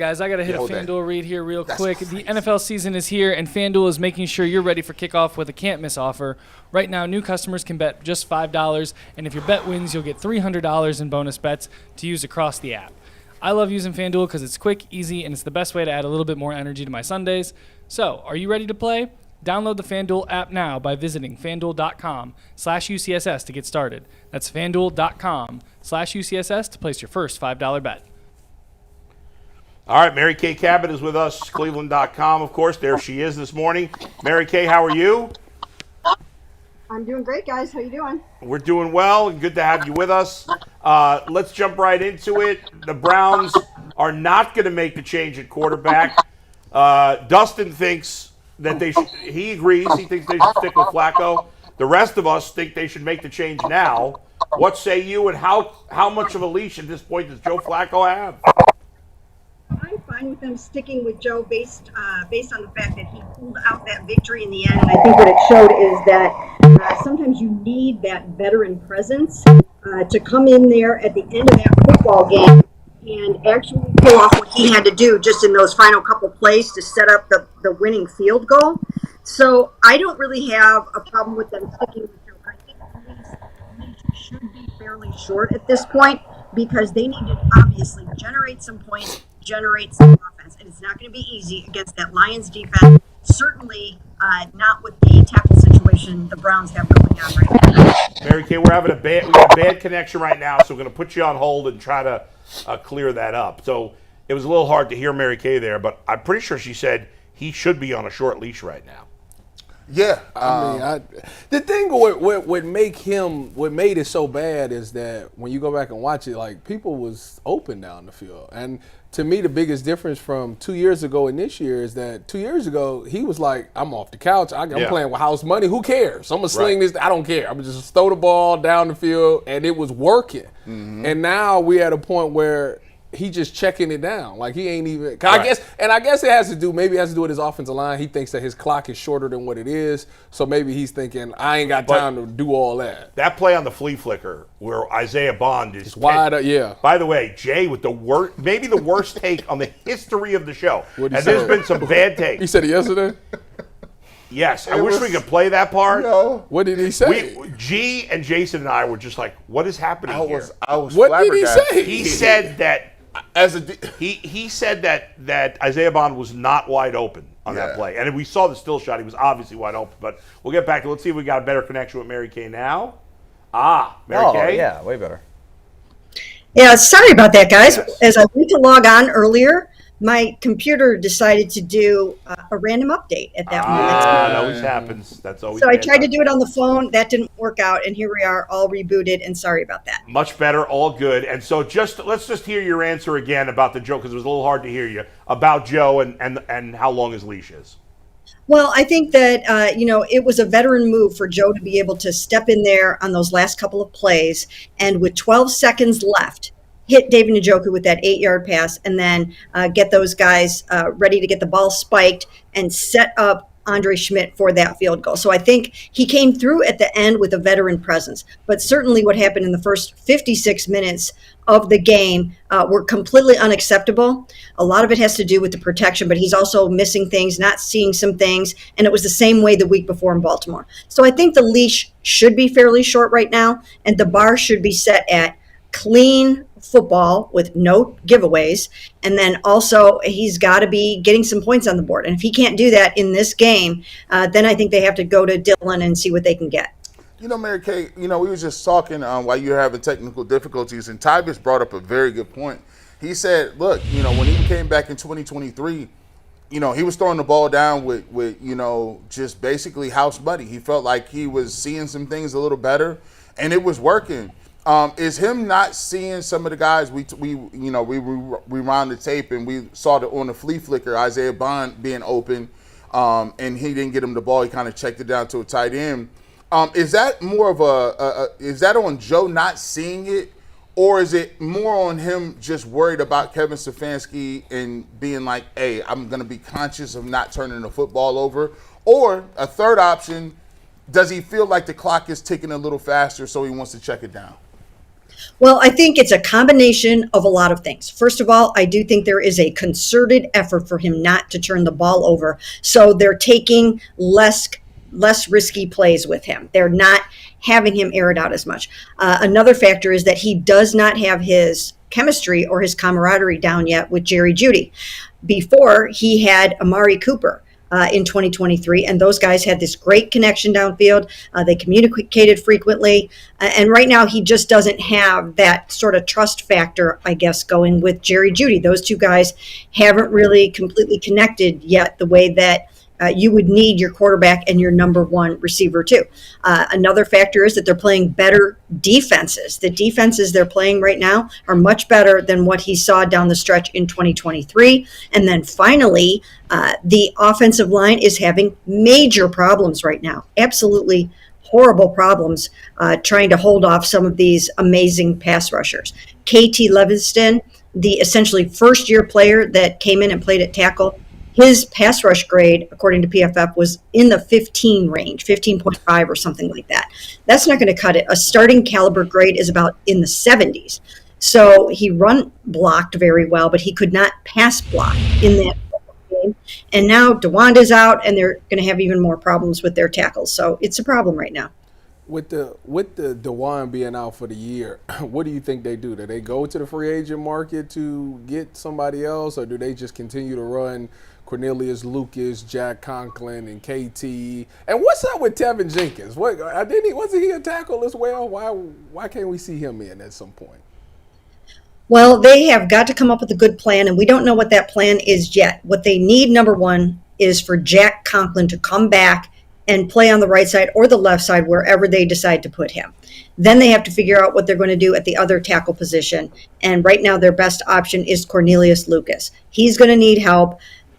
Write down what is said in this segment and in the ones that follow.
Guys, I got to hit a FanDuel read here real quick. The NFL season is here, and FanDuel is making sure you're ready for kickoff with a can't-miss offer. Right now, new customers can bet just $5, and if your bet wins, you'll get $300 in bonus bets to use across the app. I love using FanDuel because it's quick, easy, and it's the best way to add a little bit more energy to my Sundays. So, are you ready to play? Download the FanDuel app now by visiting FanDuel.com/UCSS to get started. That's FanDuel.com/UCSS to place your first $5 bet. All right, Mary Kay Cabot is with us, Cleveland.com, of course. There she is this morning. Mary Kay, how are you? I'm doing great, guys. How you doing? We're doing well. Good to have you with us. Let's jump right into it. The Browns are not going to make the change at quarterback. Dustin thinks that he agrees. He thinks they should stick with Flacco. The rest of us think they should make the change now. What say you, and how much of a leash at this point does Joe Flacco have? I'm fine with them sticking with Joe based on the fact that he pulled out that victory in the end. And I think what it showed is that sometimes you need that veteran presence to come in there at the end of that football game and actually pull off what he had to do just in those final couple plays to set up the winning field goal. So I don't really have a problem with them sticking with Joe. I think the leash should be fairly short at this point because they need to obviously generate some points, generate some offense, and it's not going to be easy against that Lions defense. Certainly not with the tackle situation the Browns have going on right now. Mary Kay, we have a bad connection right now, so we're going to put you on hold and try to clear that up. So it was a little hard to hear Mary Kay there, but I'm pretty sure she said he should be on a short leash right now. Yeah, The thing what made it so bad is that when you go back and watch it, like people was open down the field, and to me the biggest difference from 2 years ago and this year is that 2 years ago he was like, I'm off the couch, I'm playing with house money, who cares? I'm gonna sling this, I don't care, I'm gonna just throw the ball down the field, and it was working. Mm-hmm. And now we at a point where he just checking it down. Like he ain't even I guess it has to do with his offensive line. He thinks that his clock is shorter than what it is. So maybe he's thinking, I ain't got time to do all that. That play on the flea flicker where Isaiah Bond is wide up, yeah. By the way, Jay with the worst take on the history of the show. And there's been some bad takes. He said it yesterday? Yes. I wish we could play that part. No. What did he say? G and Jason and I were just like, what is happening here? I was what did he say? He said that he said that Isaiah Bond was not wide open on that play. And we saw the still shot. He was obviously wide open. But we'll get back to let's see if we got a better connection with Mary Kay now. Mary Kay? Yeah, way better. Yeah, sorry about that, guys. Yes. As I went to log on earlier, my computer decided to do a random update at that moment. That always happens. That's always. So I tried to do it on the phone. That didn't work out, and here we are, all rebooted. And sorry about that. Much better, all good. And so let's just hear your answer again about the Joe, because it was a little hard to hear you about Joe and how long his leash is. Well, I think that it was a veteran move for Joe to be able to step in there on those last couple of plays, and with 12 seconds left, hit David Njoku with that 8-yard pass, and then get those guys ready to get the ball spiked and set up Andre Schmidt for that field goal. So I think he came through at the end with a veteran presence. But certainly what happened in the first 56 minutes of the game were completely unacceptable. A lot of it has to do with the protection, but he's also missing things, not seeing some things, and it was the same way the week before in Baltimore. So I think the leash should be fairly short right now, and the bar should be set at clean football with no giveaways, and then also he's got to be getting some points on the board, and if he can't do that in this game, then I think they have to go to Dylan and see what they can get. Mary Kay, we were just talking while you were having technical difficulties, and Tyvis brought up a very good point. He said, look, when he came back in 2023, he was throwing the ball down with just basically house money. He felt like he was seeing some things a little better, and it was working. Is him not seeing some of the guys we rewound the tape and we saw on the flea flicker Isaiah Bond being open, and he didn't get him the ball. He kind of checked it down to a tight end. Is that more of is that on Joe not seeing it, or is it more on him just worried about Kevin Stefanski and being like, hey, I'm going to be conscious of not turning the football over? Or a third option, does he feel like the clock is ticking a little faster, so he wants to check it down? Well, I think it's a combination of a lot of things. First of all, I do think there is a concerted effort for him not to turn the ball over. So they're taking less risky plays with him. They're not having him air it out as much. Another factor is that he does not have his chemistry or his camaraderie down yet with Jerry Jeudy. Before, he had Amari Cooper in 2023, and those guys had this great connection downfield. They communicated frequently, and right now he just doesn't have that sort of trust factor, I guess, going with Jerry Jeudy. Those two guys haven't really completely connected yet the way that you would need your quarterback and your number one receiver too. Another factor is that they're playing better defenses. The defenses they're playing right now are much better than what he saw down the stretch in 2023. And then finally, the offensive line is having major problems right now. Absolutely horrible problems trying to hold off some of these amazing pass rushers. KT Levinston, the essentially first-year player that came in and played at tackle, his pass rush grade, according to PFF, was in the 15 range, 15.5 or something like that. That's not going to cut it. A starting caliber grade is about in the 70s. So he run blocked very well, but he could not pass block in that game. And now Dawand is out, and they're going to have even more problems with their tackles. So it's a problem right now. With the Dawand being out for the year, what do you think they do? Do they go to the free agent market to get somebody else, or do they just continue to run Cornelius Lucas, Jack Conklin, and KT? And what's up with Tevin Jenkins? Wasn't he a tackle as well? Why can't we see him in at some point? Well, they have got to come up with a good plan, and we don't know what that plan is yet. What they need, number one, is for Jack Conklin to come back and play on the right side or the left side, wherever they decide to put him. Then they have to figure out what they're going to do at the other tackle position. And right now their best option is Cornelius Lucas. He's going to need help.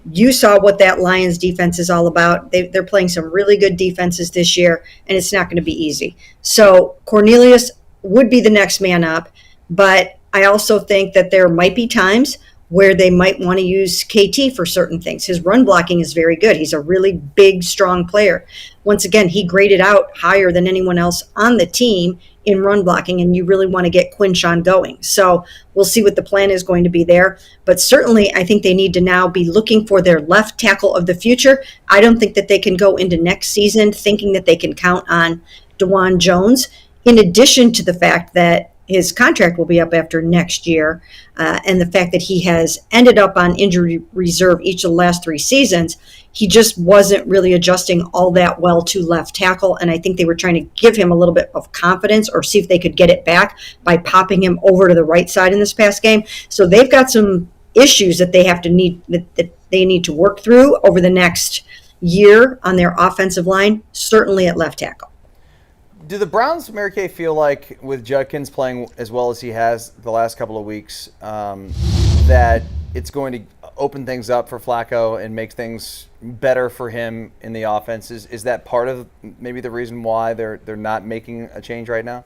You saw what that Lions defense is all about. They're playing some really good defenses this year, and it's not going to be easy. So Cornelius would be the next man up, but I also think that there might be times where they might want to use KT for certain things. His run blocking is very good. He's a really big, strong player. Once again, he graded out higher than anyone else on the team in run blocking, and you really want to get Quinshawn going. So we'll see what the plan is going to be there. But certainly, I think they need to now be looking for their left tackle of the future. I don't think that they can go into next season thinking that they can count on Dawand Jones, in addition to the fact that his contract will be up after next year, and the fact that he has ended up on injury reserve each of the last 3 seasons. He just wasn't really adjusting all that well to left tackle, and I think they were trying to give him a little bit of confidence or see if they could get it back by popping him over to the right side in this past game. So they've got some issues that they need to work through over the next year on their offensive line, certainly at left tackle. Do the Browns, Mary Kay, feel like with Judkins playing as well as he has the last couple of weeks, that it's going to open things up for Flacco and make things better for him in the offense? Is that part of maybe the reason why they're not making a change right now?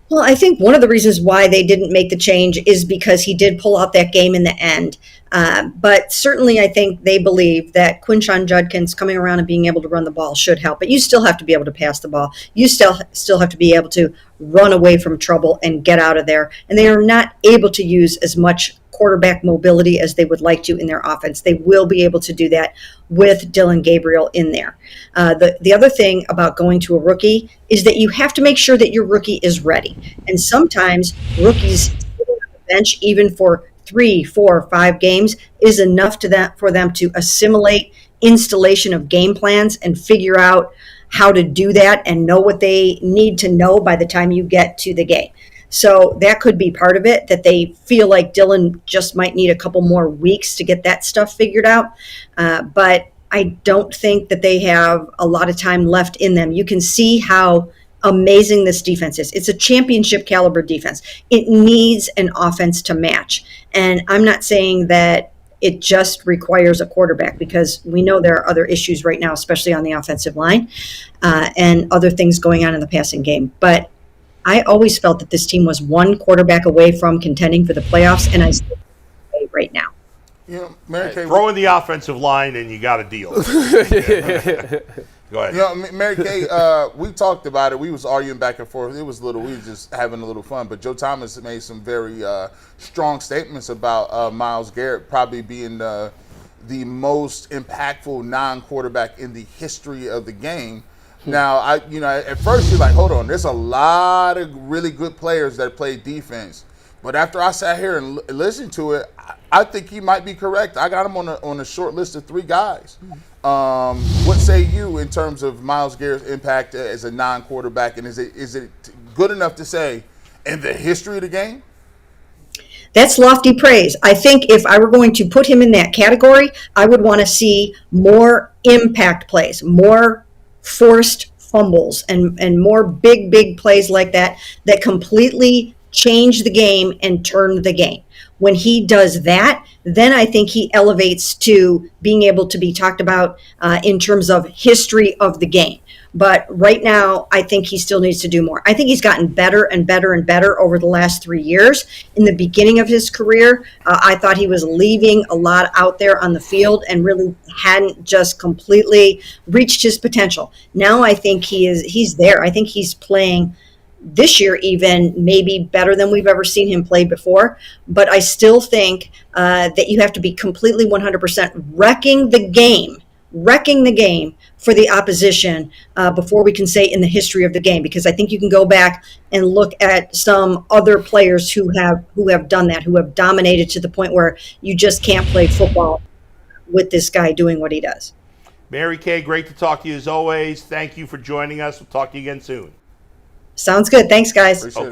Well, I think one of the reasons why they didn't make the change is because he did pull out that game in the end. But certainly I think they believe that Quinshawn Judkins coming around and being able to run the ball should help. But you still have to be able to pass the ball. You still have to be able to run away from trouble and get out of there. And they are not able to use as much quarterback mobility as they would like to in their offense. They will be able to do that with Dylan Gabriel in there. The other thing about going to a rookie is that you have to make sure that your rookie is ready. And sometimes rookies sitting on the bench, even for 3, 4, 5 games, is enough for them to assimilate installation of game plans and figure out how to do that and know what they need to know by the time you get to the game. So that could be part of it, that they feel like Dylan just might need a couple more weeks to get that stuff figured out. But I don't think that they have a lot of time left in them. You can see how amazing this defense is. It's a championship caliber defense. It needs an offense to match. And I'm not saying that it just requires a quarterback, because we know there are other issues right now, especially on the offensive line, and other things going on in the passing game. But I always felt that this team was one quarterback away from contending for the playoffs, and I still say right now. You know, Mary Kay, throw in the offensive line and you got a deal. Go ahead. You know, Mary Kay, we talked about it. We was arguing back and forth. It was we was just having a little fun. But Joe Thomas made some very strong statements about Myles Garrett probably being the most impactful non-quarterback in the history of the game. Now, at first you're like, hold on, there's a lot of really good players that play defense. But after I sat here and listened to it, I think he might be correct. I got him on a short list of 3 guys. What say you in terms of Myles Garrett's impact as a non-quarterback, and is it good enough to say in the history of the game? That's lofty praise. I think if I were going to put him in that category, I would want to see more impact plays, more forced fumbles, and more big plays like that completely change the game and turn the game. When he does that, then I think he elevates to being able to be talked about in terms of history of the game. But right now, I think he still needs to do more. I think he's gotten better and better and better over the last 3 years. In the beginning of his career, I thought he was leaving a lot out there on the field and really hadn't just completely reached his potential. Now I think he's there. I think he's playing this year even maybe better than we've ever seen him play before. But I still think that you have to be completely 100% wrecking the game for the opposition before we can say in the history of the game, because I think you can go back and look at some other players who have done that, who have dominated to the point where you just can't play football with this guy doing what he does. Mary Kay, great to talk to you as always. Thank you for joining us. We'll talk to you again soon. Sounds good. Thanks, guys. Appreciate it.